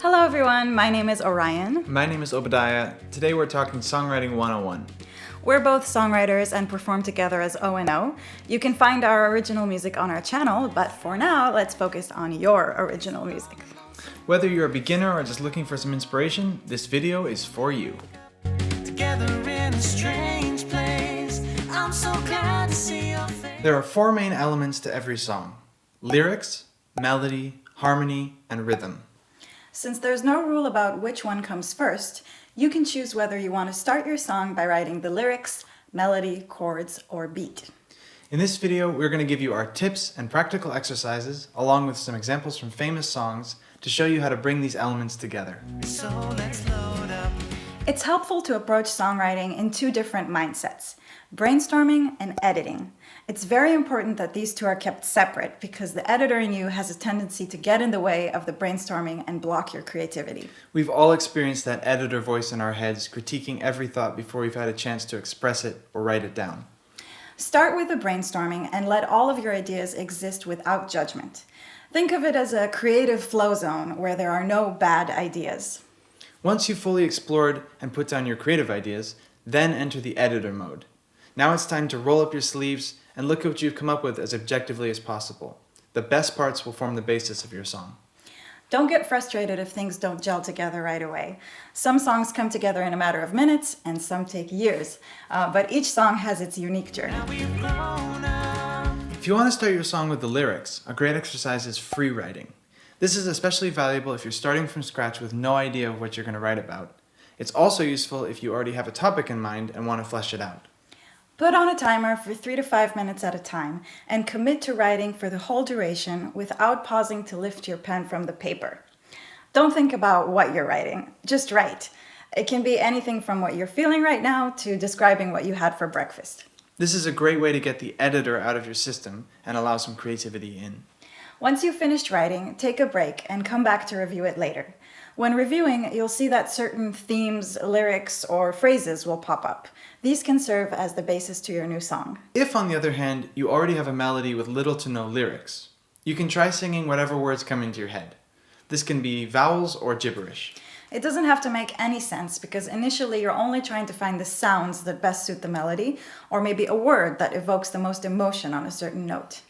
Hello everyone, my name is Orion. My name is Obadiah. Today we're talking Songwriting 101. We're both songwriters and perform together as O&O. You can find our original music on our channel, but for now, let's focus on your original music. Whether you're a beginner or just looking for some inspiration, this video is for you. Together in a strange place, I'm so glad to see your face. There are four main elements to every song: lyrics, melody, harmony, and rhythm. Since there's no rule about which one comes first, you can choose whether you want to start your song by writing the lyrics, melody, chords, or beat. In this video, we're going to give you our tips and practical exercises, along with some examples from famous songs, to show you how to bring these elements together. So let's load up. It's helpful to approach songwriting in two different mindsets: brainstorming and editing. It's very important that these two are kept separate because the editor in you has a tendency to get in the way of the brainstorming and block your creativity. We've all experienced that editor voice in our heads, critiquing every thought before we've had a chance to express it or write it down. Start with the brainstorming and let all of your ideas exist without judgment. Think of it as a creative flow zone where there are no bad ideas. Once you've fully explored and put down your creative ideas, then enter the editor mode. Now it's time to roll up your sleeves and look at what you've come up with as objectively as possible. The best parts will form the basis of your song. Don't get frustrated if things don't gel together right away. Some songs come together in a matter of minutes and some take years, but each song has its unique journey. Now we've grown up. If you want to start your song with the lyrics, a great exercise is free writing. This is especially valuable if you're starting from scratch with no idea of what you're going to write about. It's also useful if you already have a topic in mind and want to flesh it out. Put on a timer for 3 to 5 minutes at a time and commit to writing for the whole duration without pausing to lift your pen from the paper. Don't think about what you're writing, just write. It can be anything from what you're feeling right now to describing what you had for breakfast. This is a great way to get the editor out of your system and allow some creativity in. Once you've finished writing, take a break and come back to review it later. When reviewing, you'll see that certain themes, lyrics, or phrases will pop up. These can serve as the basis to your new song. If, on the other hand, you already have a melody with little to no lyrics, you can try singing whatever words come into your head. This can be vowels or gibberish. It doesn't have to make any sense because initially you're only trying to find the sounds that best suit the melody, or maybe a word that evokes the most emotion on a certain note.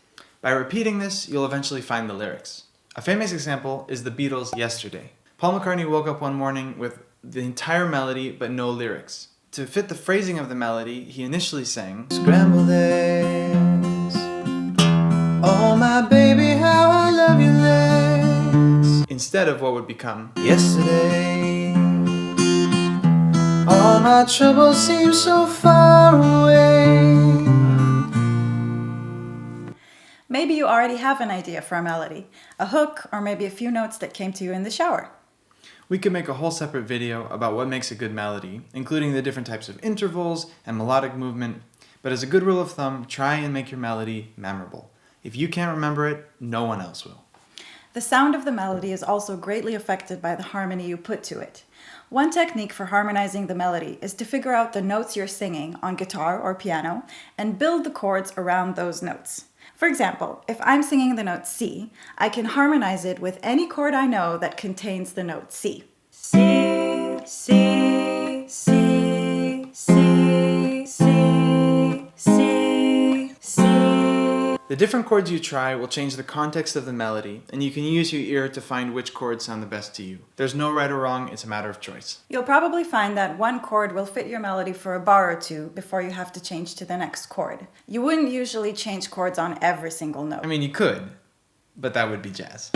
By repeating this, you'll eventually find the lyrics. A famous example is the Beatles' Yesterday. Paul McCartney woke up one morning with the entire melody but no lyrics. To fit the phrasing of the melody, he initially sang Scrambled eggs. Oh my baby, how I love your legs. instead of what would become Yesterday, all my troubles seem so far away. Maybe you already have an idea for a melody, a hook, or maybe a few notes that came to you in the shower. We could make a whole separate video about what makes a good melody, including the different types of intervals and melodic movement, but as a good rule of thumb, try and make your melody memorable. If you can't remember it, no one else will. The sound of the melody is also greatly affected by the harmony you put to it. One technique for harmonizing the melody is to figure out the notes you're singing on guitar or piano and build the chords around those notes. For example, if I'm singing the note C, I can harmonize it with any chord I know that contains the note C. C, C, C, C, C, C, C. The different chords you try will change the context of the melody, and you can use your ear to find which chords sound the best to you. There's no right or wrong, it's a matter of choice. You'll probably find that one chord will fit your melody for a bar or two before you have to change to the next chord. You wouldn't usually change chords on every single note. I mean, you could, but that would be jazz.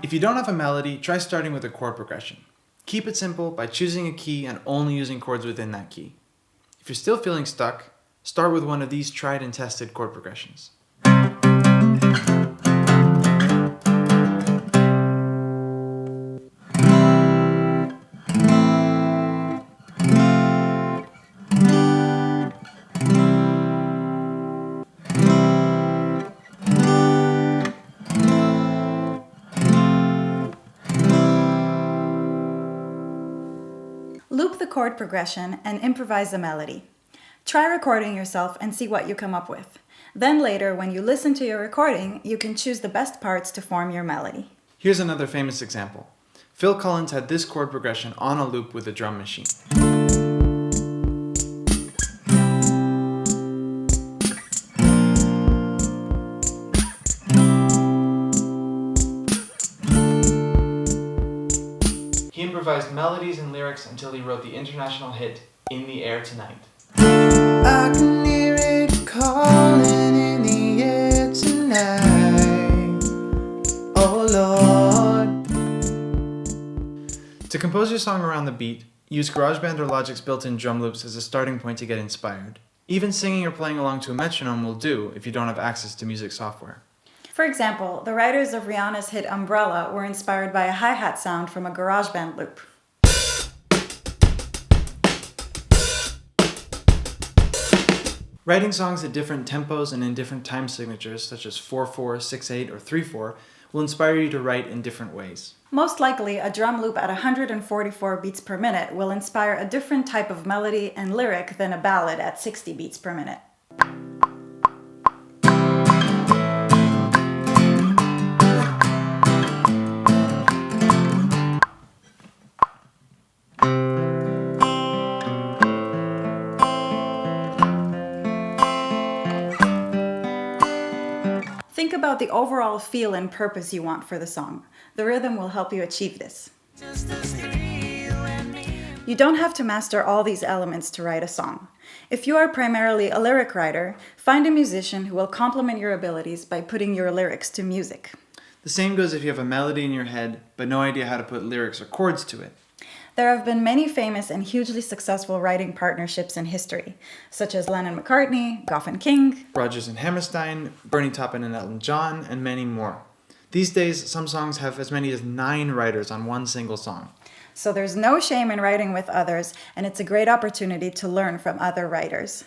If you don't have a melody, try starting with a chord progression. Keep it simple by choosing a key and only using chords within that key. If you're still feeling stuck, start with one of these tried and tested chord progressions. Loop the chord progression and improvise the melody. Try recording yourself and see what you come up with. Then later, when you listen to your recording, you can choose the best parts to form your melody. Here's another famous example. Phil Collins had this chord progression on a loop with a drum machine. He improvised melodies and lyrics until he wrote the international hit, In the Air Tonight. I can hear it calling in the air tonight. Oh Lord. To compose your song around the beat, use GarageBand or Logic's built-in drum loops as a starting point to get inspired. Even singing or playing along to a metronome will do if you don't have access to music software. For example, the writers of Rihanna's hit Umbrella were inspired by a hi-hat sound from a GarageBand loop. Writing songs at different tempos and in different time signatures, such as 4/4, 6/8, or 3/4, will inspire you to write in different ways. Most likely, a drum loop at 144 beats per minute will inspire a different type of melody and lyric than a ballad at 60 beats per minute. Think about the overall feel and purpose you want for the song. The rhythm will help you achieve this. You don't have to master all these elements to write a song. If you are primarily a lyric writer, find a musician who will complement your abilities by putting your lyrics to music. The same goes if you have a melody in your head, but no idea how to put lyrics or chords to it. There have been many famous and hugely successful writing partnerships in history, such as Lennon-McCartney, Goff and King, Rodgers and Hammerstein, Bernie Taupin and Elton John, and many more. These days, some songs have as many as 9 writers on one single song. So there's no shame in writing with others, and it's a great opportunity to learn from other writers.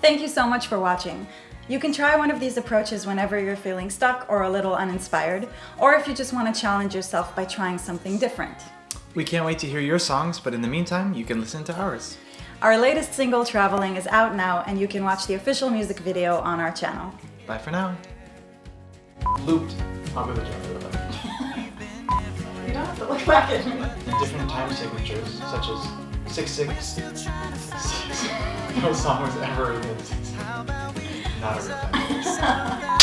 Thank you so much for watching. You can try one of these approaches whenever you're feeling stuck or a little uninspired, or if you just want to challenge yourself by trying something different. We can't wait to hear your songs, but in the meantime, you can listen to ours. Our latest single, Traveling, is out now, and you can watch the official music video on our channel. Bye for now. Looped. Not with a drum. You don't have to look back at me. Different time signatures, such as 6/6. No song was ever written in 6/6. Not a real time.